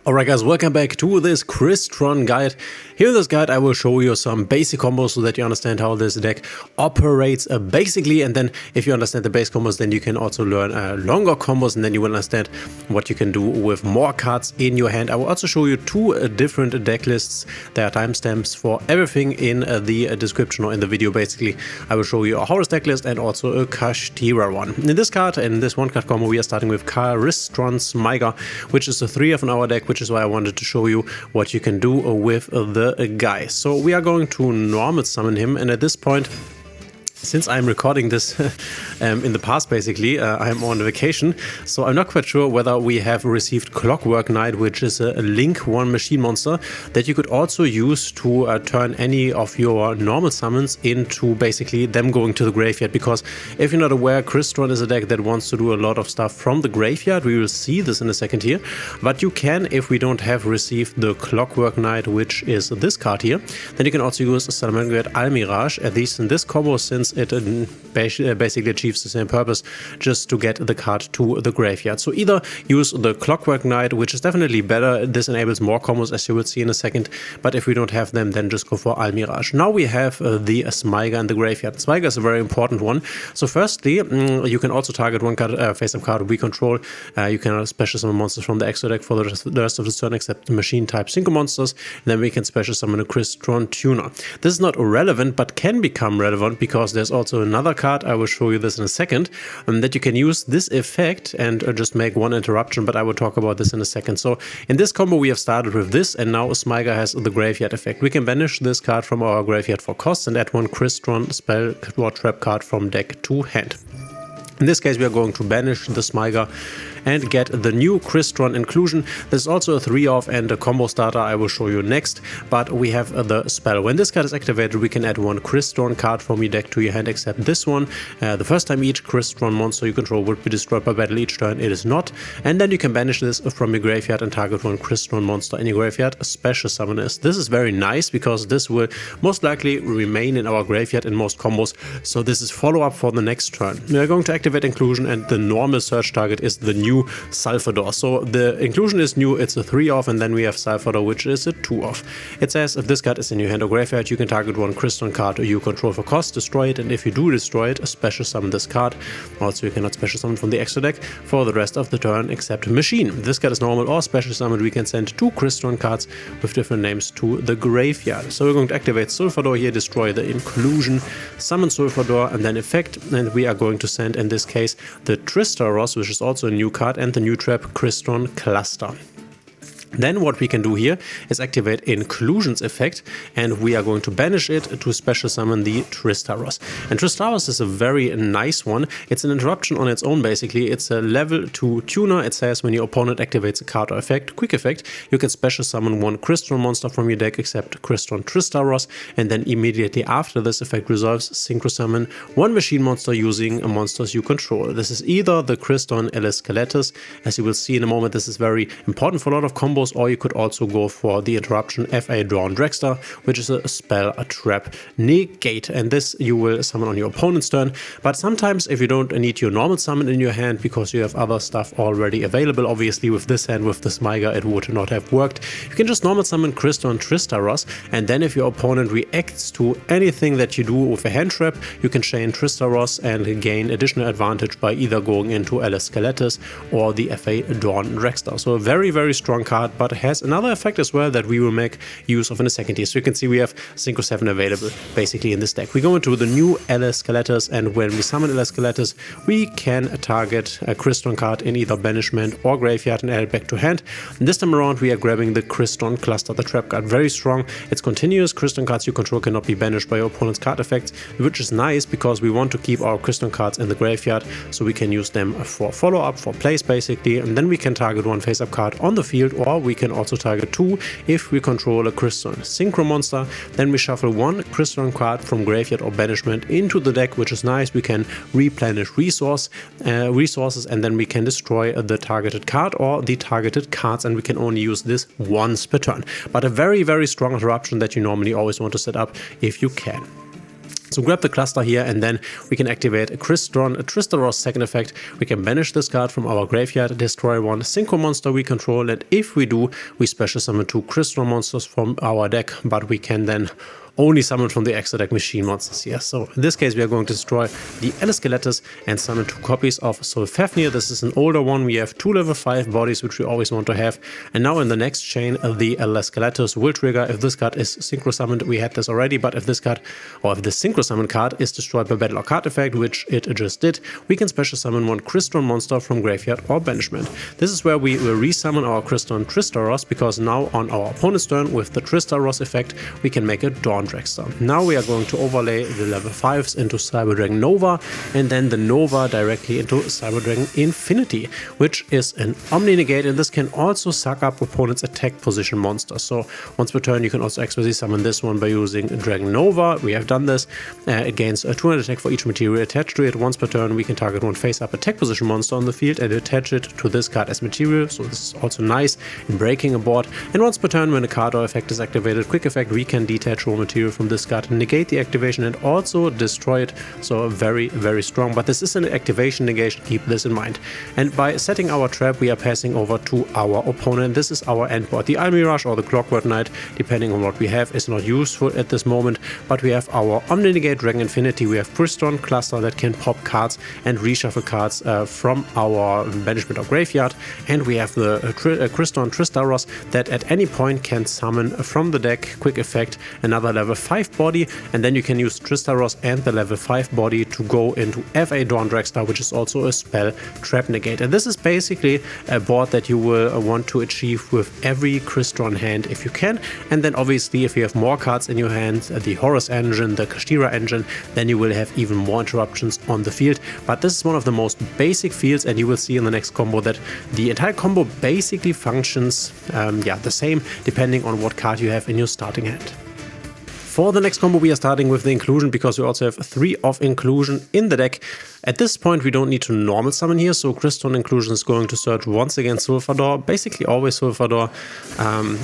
Alright guys, welcome back to this Crystron guide. Here in this guide I will show you some basic combos so that you understand how this deck operates basically, and then if you understand the base combos then you can also learn longer combos, and then you will understand what you can do with more cards in your hand. I will also show you two different deck lists. There are timestamps for everything in the description or in the video. Basically I will show you a Horus deck list and also a Kashtira one. In this card, in this one card combo, we are starting with Crystron Smiger, which is a 3-of in our deck, which is why I wanted to show you what you can do with the guy. So we are going to normal summon him, and at this point, since I'm recording this in the past, basically, I'm on vacation, so I'm not quite sure whether we have received Clockwork Knight, which is a Link 1 machine monster that you could also use to turn any of your normal summons into basically them going to the graveyard. Because if you're not aware, Crystron is a deck that wants to do a lot of stuff from the graveyard. We will see this in a second here, but you can, if we don't have received the Clockwork Knight, which is this card here, then you can also use Salamander Almirage, at least in this combo, since it basically achieves the same purpose, just to get the card to the graveyard. So either use the Clockwork Knight, which is definitely better. This enables more combos, as you will see in a second, but if we don't have them, then just go for Almirage. Now we have the Smiger in the graveyard. Smiger is a very important one. So firstly, you can also target one card, face-up card we control. You can special summon monsters from the extra deck for the rest of the turn, except machine type synchro monsters. And then we can special summon a Crystron Tuner. This is not irrelevant, but can become relevant because there's also another card, I will show you this in a second, that you can use this effect and just make one interruption, but I will talk about this in a second. So in this combo we have started with this, and now Smiger has the graveyard effect. We can banish this card from our graveyard for cost and add one Crystron spell or trap card from deck to hand. In this case we are going to banish the Smiger and get the new Crystron inclusion. This is also a 3-of and a combo starter I will show you next, but we have the spell. When this card is activated, we can add one Crystron card from your deck to your hand, except this one. The first time each Crystron monster you control would be destroyed by battle each turn, it is not. And then you can banish this from your graveyard and target one Crystron monster in your graveyard, special summon this. This is very nice because this will most likely remain in our graveyard in most combos, so this is follow-up for the next turn. We are going to activate inclusion, and the normal search target is the new Sulfefnir. So the inclusion is new, it's a 3-of, and then we have Sulfefnir, which is a 2-of. It says if this card is in your hand or graveyard, you can target one Crystron card you control for cost, destroy it, and if you do destroy it, special summon this card. Also, you cannot special summon from the extra deck for the rest of the turn except machine. If this card is normal or special summoned, we can send two Crystron cards with different names to the graveyard. So we're going to activate Sulfefnir here, destroy the inclusion, summon Sulfefnir, and then effect, and we are going to send in this case the Tristaros, which is also a new card, and the new trap Crystron Kashtira. Then what we can do here is activate Inclusion's effect, and we are going to banish it to special summon the Tristaros. And Tristaros is a very nice one. It's an interruption on its own, basically. It's a level 2 tuner. It says when your opponent activates a card or effect, quick effect, you can special summon one Crystron monster from your deck except Crystron Tristaros, and then immediately after this effect resolves, synchro summon one machine monster using monsters you control. This is either the Crystron Skeletus. As you will see in a moment, this is very important for a lot of combos, or you could also go for the interruption F.A. Drawn Dragster, which is a spell, a trap, negate, and this you will summon on your opponent's turn. But sometimes if you don't need your normal summon in your hand because you have other stuff already available, obviously with this hand, with the Smiger, it would not have worked. You can just normal summon Crystron Tristaros, and then if your opponent reacts to anything that you do with a hand trap, you can chain Tristaros and gain additional advantage by either going into Skeletus or the F.A. Drawn Dragster. So a very, very strong card, but has another effect as well that we will make use of in a second here. So you can see we have Synchro 7 available basically in this deck. We go into the new Skeletus, and when we summon Skeletus, we can target a Crystron card in either banishment or graveyard and add it back to hand. And this time around we are grabbing the Crystron Cluster, the trap card. Very strong. It's continuous. Crystron cards you control cannot be banished by your opponent's card effects, which is nice because we want to keep our Crystron cards in the graveyard so we can use them for follow-up, for plays basically, and then we can target one face-up card on the field, or we can also target two if we control a Crystron Synchro monster. Then we shuffle one Crystron card from graveyard or banishment into the deck, which is nice. We can replenish resources, and then we can destroy the targeted card or the targeted cards, and we can only use this once per turn. But a very, very strong interruption that you normally always want to set up if you can. So grab the cluster here, and then we can activate a Crystron Kashtira second effect. We can banish this card from our graveyard, destroy one synchro monster we control, and if we do, we special summon 2 Crystron monsters from our deck, but we can then only summon from the extra deck machine monsters here. So in this case, we are going to destroy the Skeletors and summon 2 copies of Sulfefnir. This is an older one. We have 2 level 5 bodies, which we always want to have. And now in the next chain, the Skeletors will trigger if this card is synchro summoned. We had this already, but if this card, or if the synchro summon card is destroyed by battle or card effect, which it just did, we can special summon 1 Crystron monster from graveyard or banishment. This is where we will resummon our Crystron Kashtira, because now on our opponent's turn with the Kashtira effect, we can make a Dawn Dragster. Now we are going to overlay the level 5s into Cyber Dragon Nova, and then the Nova directly into Cyber Dragon Infinity, which is an Omni Negate, and this can also suck up opponent's attack position monsters. So once per turn, you can also expressly summon this one by using Dragon Nova. We have done this. It gains a 200 attack for each material attached to it. Once per turn, we can target 1 face-up attack position monster on the field and attach it to this card as material. So this is also nice in breaking a board. And once per turn, when a card or effect is activated, quick effect, we can detach raw material from this card, negate the activation, and also destroy it. So very, very strong. But this is an activation negation, keep this in mind. And by setting our trap, we are passing over to our opponent. This is our end board. The Almirage or the Clockwork Knight, depending on what we have, is not useful at this moment. But we have our Omni Negate Dragon Infinity. We have Crystron Cluster that can pop cards and reshuffle cards from our banishment or graveyard. And we have the Crystron Kashtira that at any point can summon from the deck, quick effect, another level 5 body, and then you can use Kashtira and the level 5 body to go into FA Dawn Dragster, which is also a spell trap negate. And this is basically a board that you will want to achieve with every Crystron hand if you can. And then obviously if you have more cards in your hand, the Horus engine, the Kashtira engine, then you will have even more interruptions on the field. But this is one of the most basic fields, and you will see in the next combo that the entire combo basically functions the same depending on what card you have in your starting hand. For the next combo, we are starting with the Inclusion, because we also have 3 of Inclusion in the deck. At this point, we don't need to normal summon here, so Crystron Inclusion is going to search once again Sulfador, basically always Sulfador,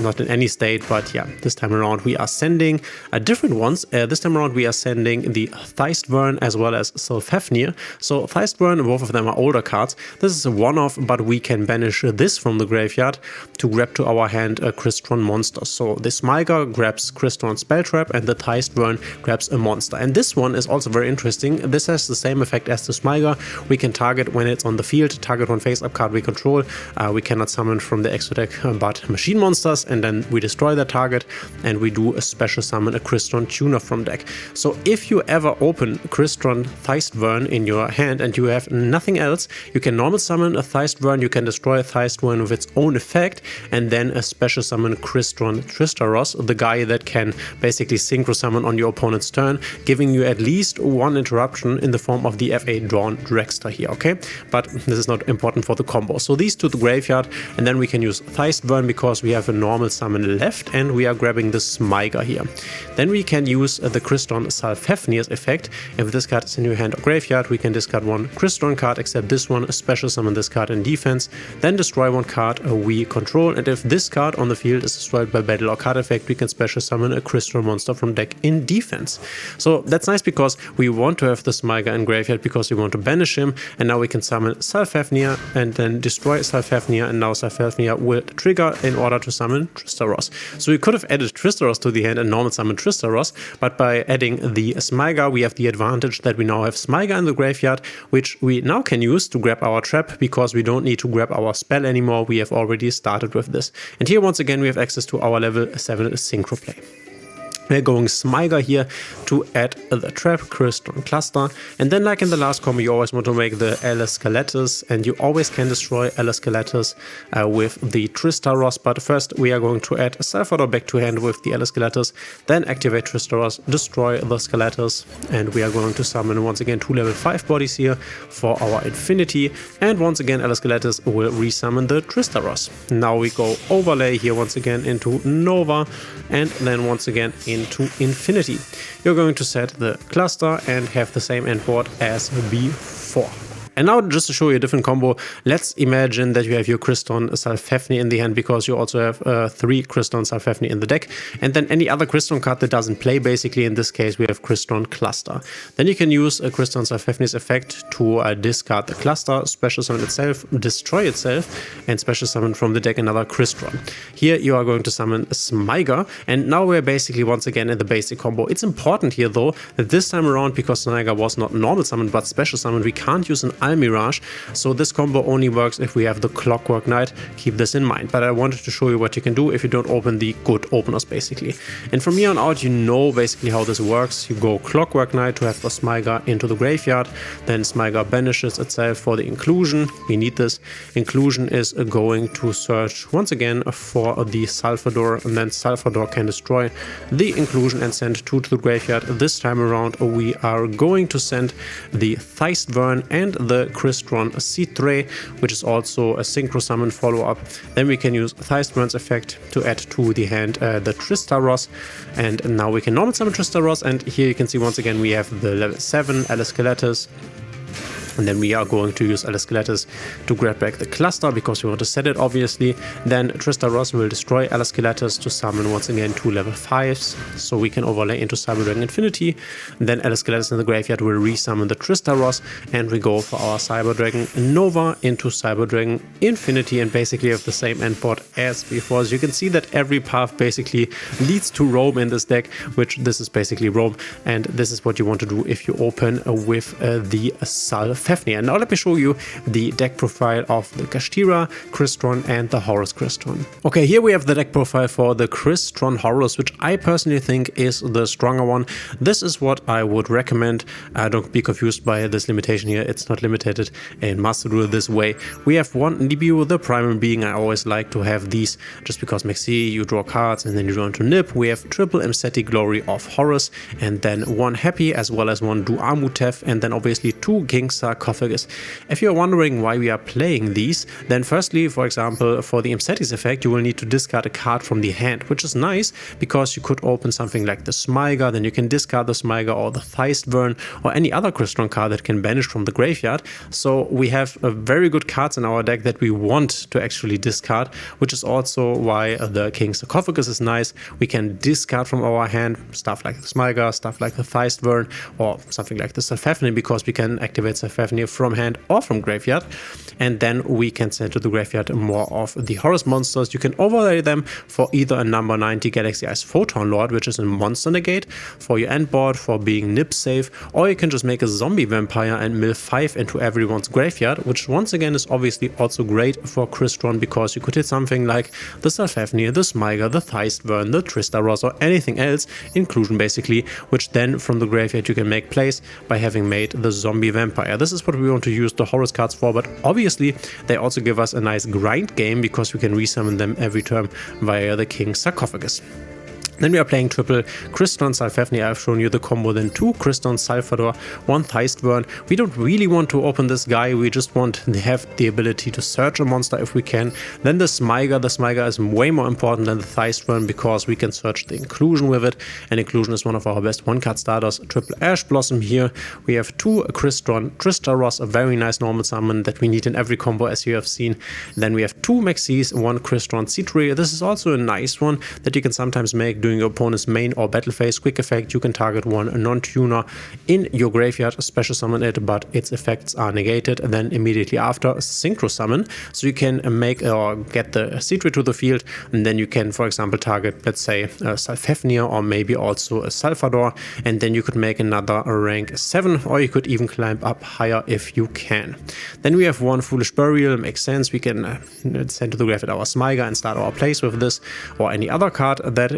not in any state, but yeah, this time around we are sending different ones. This time around we are sending the Theistvern as well as Sulfefnir. So Theistvern, both of them are older cards. This is a one-off, but we can banish this from the graveyard to grab to our hand a Crystron monster. So the Smiger grabs Crystron Spell Trap, and the Theistvern grabs a monster. And this one is also very interesting. This has the same effect as the Smiger. We can target when it's on the field, target 1 face-up card we control. We cannot summon from the extra deck but machine monsters, and then we destroy that target, and we do a special summon, a Crystron Tuner from deck. So if you ever open Crystron Theistvern in your hand and you have nothing else, you can normal summon a Theistvern, you can destroy a Theistvern with its own effect, and then a special summon Crystron Kashtira, the guy that can basically synchro summon on your opponent's turn, giving you at least 1 interruption in the form of the FA Dawn Dragster here, okay? But this is not important for the combo. So these to the graveyard, and then we can use Theistvern because we have a normal summon left, and we are grabbing the Smiger here. Then we can use the Crystron Sulfefnir's effect. If this card is in your hand or graveyard, we can discard 1 Crystron card, except this one, special summon this card in defense, then destroy 1 card we control, and if this card on the field is destroyed by battle or card effect, we can special summon a Crystron monster from deck in defense. So that's nice because we want to have the Smiger in graveyard because we want to banish him, and now we can summon Sulfefnir and then destroy Sulfefnir, and now Sulfefnir will trigger in order to summon Kashtira. So we could have added Kashtira to the hand and normal summon Kashtira, but by adding the Smiger, we have the advantage that we now have Smiger in the graveyard, which we now can use to grab our trap because we don't need to grab our spell anymore. We have already started with this. And here once again we have access to our level 7 synchro play. We're going Smiger here to add the trap, Crystron Cluster, and then like in the last combo you always want to make the Skeletors, and you always can destroy Skeletors with the Kashtira, but first we are going to add Sulfador back to hand with the Skeletors, then activate Kashtira, destroy the Skeletors, and we are going to summon once again 2 level 5 bodies here for our Infinity, and once again Skeletors will resummon the Kashtira. Now we go overlay here once again into Nova, and then once again into Infinity. You're going to set the cluster and have the same end board as before. And now just to show you a different combo, let's imagine that you have your Crystron Sulfefnir in the hand because you also have 3 Crystron Sulfefnir in the deck, and then any other Crystron card that doesn't play. Basically in this case we have Crystron Cluster. Then you can use a Crystron Sulfefnir's effect to discard the cluster, special summon itself, destroy itself, and special summon from the deck another Crystron. Here you are going to summon Smiger, and now we're basically once again in the basic combo. It's important here though that this time around, because Smiger was not normal summon but special summon, we can't use an Almirage, so this combo only works if we have the Clockwork Knight. Keep this in mind, but I wanted to show you what you can do if you don't open the good openers basically. And from here on out, you know basically how this works. You go Clockwork Knight to have a Smiger into the graveyard, then Smiger banishes itself for the inclusion. We need this. Inclusion is going to search once again for the Sulfador, and then Sulfador can destroy the inclusion and send 2 to the graveyard. This time around we are going to send the Theistvern and the Crystron Kashtira, which is also a synchro summon follow-up. Then we can use Theistvern's effect to add to the hand the Tristaros, and now we can normal summon Tristaros, and here you can see once again we have the level 7 Alascaletus. And then we are going to use Alascaletus to grab back the cluster because we want to set it obviously. Then Tristaros will destroy Alascaletus to summon once again 2 level 5s, so we can overlay into Cyber Dragon Infinity. Then Alascaletus in the graveyard will resummon the Tristaros, and we go for our Cyber Dragon Nova into Cyber Dragon Infinity, and basically have the same endboard as before. As you can see that every path basically leads to Rome in this deck, which this is basically Rome, and this is what you want to do if you open with the Sulfefnir. And now let me show you the deck profile of the Kashtira, Crystron, and the Horus Crystron. Okay, here we have the deck profile for the Crystron Horus, which I personally think is the stronger one. This is what I would recommend. Don't be confused by this limitation here. It's not limited and must do it this way. We have 1 Nibiru, the primary being. I always like to have these just because Maxi, you draw cards and then you draw into Nib. We have triple Emseti Glory of Horus, and then 1 Happy as well as 1 Duamutef, and then obviously 2 King Sarcophagus. If you're wondering why we are playing these, then firstly, for example, for the Emseti's effect, you will need to discard a card from the hand, which is nice because you could open something like the Smiger, then you can discard the Smiger or the Theistvern or any other Crystron card that can banish from the graveyard. So we have very good cards in our deck that we want to actually discard, which is also why the King Sarcophagus is nice. We can discard from our hand stuff like the Smiger, stuff like the Theistvern, or something like the Sulfefnir, because we can activate Sulfefnir from hand or from graveyard, and then we can send to the graveyard more of the Horus monsters. You can overlay them for either a number 90 Galaxy Eyes Photon Lord, which is a monster negate for your end board for being nib safe, or you can just make a zombie vampire and mill 5 into everyone's graveyard, which once again is obviously also great for Crystron because you could hit something like the Sulfefnir, the Smiger, the Theistvern, the Tristaros, or anything else, inclusion basically, which then from the graveyard you can make plays by having made the zombie vampire. This is what we want to use the Horus cards for, but obviously they also give us a nice grind game because we can resummon them every turn via the King Sarcophagus. Then we are playing triple Crystron Sulfefnir. I've shown you the combo, then 2 Crystron Sulfador, 1 Theistvern. We don't really want to open this guy, we just want to have the ability to search a monster if we can. Then the Smiger. The Smiger is way more important than the Theistvern because we can search the inclusion with it, and inclusion is one of our best 1-card starters. Triple Ash Blossom here. We have 2 Crystron Tristaros, a very nice normal summon that we need in every combo as you have seen. Then we have 2 Maxis, 1 Crystron Kashtira. This is also a nice one that you can sometimes make during your opponent's main or battle phase. Quick effect, you can target 1 non-tuner in your graveyard, special summon it, but its effects are negated, and then immediately after synchro summon, so you can make or get the Kashtira to the field, and then you can, for example, target, let's say, Sulfefnir or maybe also a Sulfador, and then you could make another rank 7, or you could even climb up higher if you can. Then we have 1 Foolish Burial, makes sense. We can send to the graveyard our Smiger and start our plays with this, or any other card that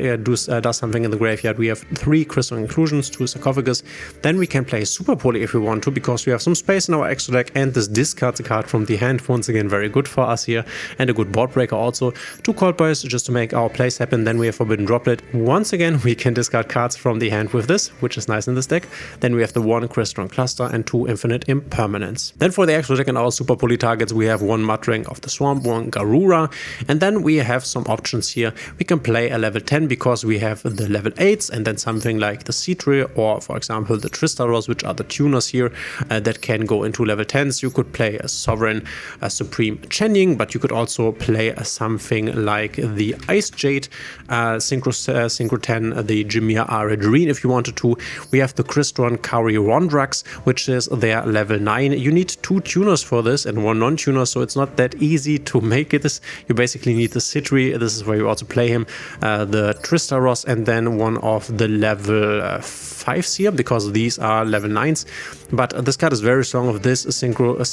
does something in the graveyard. We have 3 Crystal Inclusions, 2 Sarcophagus. Then we can play Super Poly if we want to, because we have some space in our extra deck, and this discards a card from the hand. Once again, very good for us here, and a good board breaker also. 2 Cold Boys just to make our plays happen. Then we have Forbidden Droplet. Once again, we can discard cards from the hand with this, which is nice in this deck. Then we have the 1 Crystron Cluster and 2 Infinite Impermanence. Then for the extra deck and our Super Poly targets, we have 1 Mudrang of the Swamp, 1 Garura, and then we have some options here. We can play a level 10 because we have the level 8s and then something like the Citre or, for example, the Tristaros, which are the tuners here that can go into level 10s. You could play a Sovereign, a Supreme Channing, but you could also play something like the Ice Jade, Synchro 10, the Jameer Aradreen if you wanted to. We have the Crystron Kashtira, which is their level 9. You need 2 tuners for this and 1 non-tuner, so it's not that easy to make it. You basically need the Citre, this is where you also play him, the Tristaros, and then one of the level 5s here, because these are level 9s. But this card is very strong. Of this synchro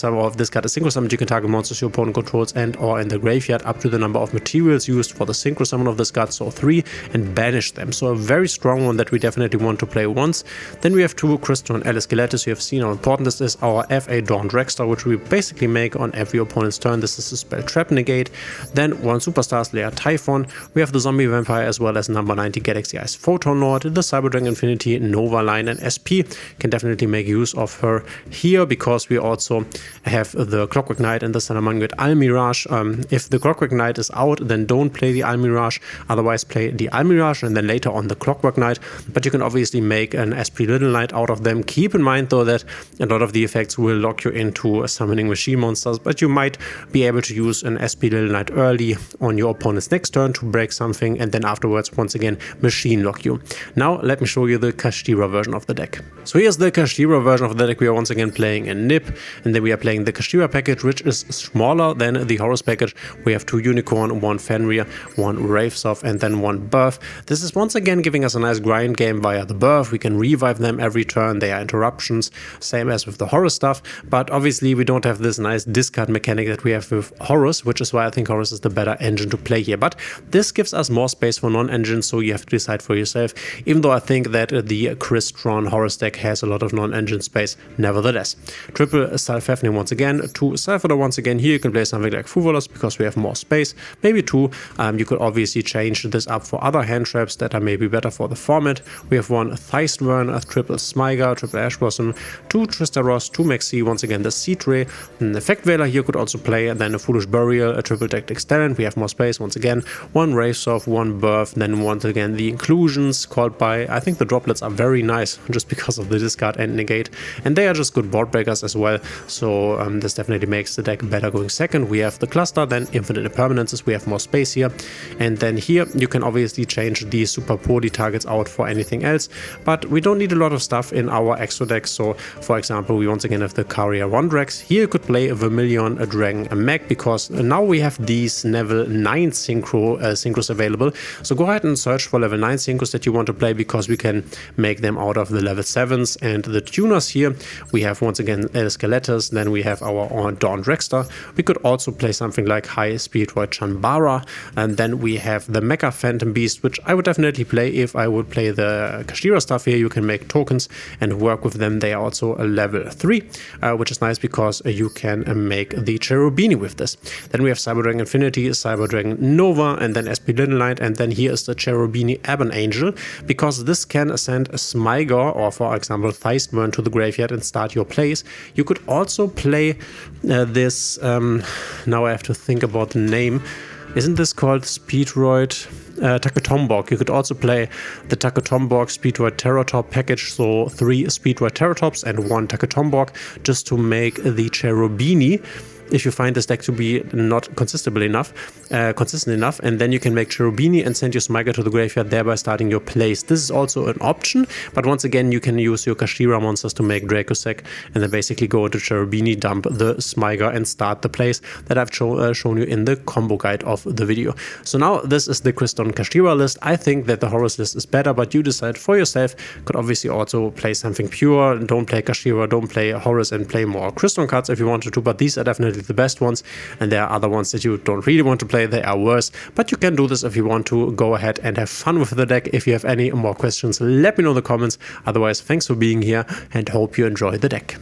summon, you can target monsters your opponent controls and or in the graveyard up to the number of materials used for the synchro summon of this card, so 3, and banish them. So a very strong one that we definitely want to play once. Then we have 2 Crystron Kashtira. You have seen how important this is. Our FA Dawn Dragster, which we basically make on every opponent's turn. This is the spell Trap Negate. Then 1 Superstar Slayer Typhon. We have the Zombie Vampire as well as number 90 Galaxy Eyes Photon Lord, the Cyber Dragon Infinity, Nova line, and SP. Can definitely make use of her here because we also have the Clockwork Knight and the Salamangreat Almirage. If the Clockwork Knight is out, then don't play the Almirage, otherwise play the Almirage and then later on the Clockwork Knight. But you can obviously make an SP Little Knight out of them. Keep in mind though that a lot of the effects will lock you into summoning machine monsters, but you might be able to use an SP Little Knight early on your opponent's next turn to break something, and then afterwards once again machine lock you. Now let me show you the Kashtira version of the deck. So here's the Kashtira version of the deck. We are once again playing a Nip, and then we are playing the Kashtira package, which is smaller than the Horus package. We have 2 Unicorn, 1 Fenrir, 1 Wraithsoft, and then 1 Birth. This is once again giving us a nice grind game via the Birth. We can revive them every turn. They are interruptions, same as with the Horus stuff, but obviously we don't have this nice discard mechanic that we have with Horus, which is why I think Horus is the better engine to play here. But this gives us more space for non-engines, so you have to decide for yourself, even though I think that the Crystron Horus deck has a lot of non-engine space nevertheless. Triple Sulfefnir once again, 2 Sulfur once again. Here you can play something like Fuvolos because we have more space, maybe 2. You could obviously change this up for other hand traps that are maybe better for the format. We have 1 Thystvern, a Triple Smiger, Triple Ash Blossom, 2 Tristaros, 2 Maxi, once again the Citre, an Effect Veiler here could also play, and then a Foolish Burial, a Triple Tactics Talent. We have more space once again, 1 Wraithsoft, 1 Birth, then once again the inclusions called by, I think the droplets are very nice just because of the discard and negate, and they are just good board breakers as well, so this definitely makes the deck better going second. We have the cluster, then infinite impermanences, we have more space here, and then here you can obviously change the super poly targets out for anything else, but we don't need a lot of stuff in our extra deck. So for example, we once again have the Carrier Wondrex. Here you could play a Vermilion, a Dragon, a Mech, because now we have these level 9 synchros available. So go ahead and search for level 9 synchros that you want to play, because we can make them out of the level 7s and the tuners here. We have once again Skeletus, then we have our Dawn Dragster. We could also play something like High Spiritroid Chanbara, and then we have the Mecha Phantom Beast, which I would definitely play if I would play the Kashtira stuff here. You can make tokens and work with them. They are also a level 3, which is nice because you can make the Cherubini with this. Then we have Cyber Dragon Infinity, Cyber Dragon Nova, and then SP Little Knight, and then here is the Cherubini Ebon Angel, because this can send a Smiger or, for example, Thystvern to the graveyard and start your plays. You could also play this, now I have to think about the name. Isn't this called Speedroid Takotomborg? You could also play the Takotomborg Speedroid Teratop package, so 3 Speedroid Teratops and 1 Takotomborg, just to make the Cherubini, if you find this deck to be not consistent enough, and then you can make Cherubini and send your Smiger to the graveyard, thereby starting your plays. This is also an option, but once again you can use your Kashtira monsters to make Dracossack and then basically go into Cherubini, dump the Smiger and start the plays that I've shown you in the combo guide of the video. So now this is the Crystron Kashtira list. I think that the Horus list is better, but you decide for yourself. Could obviously also play something pure, don't play Kashtira, don't play Horus, and play more Crystron cards if you wanted to, but these are definitely the best ones, and there are other ones that you don't really want to play, they are worse, but you can do this if you want to. Go ahead and have fun with the deck. If you have any more questions, let me know in the comments. Otherwise, thanks for being here and hope you enjoy the deck.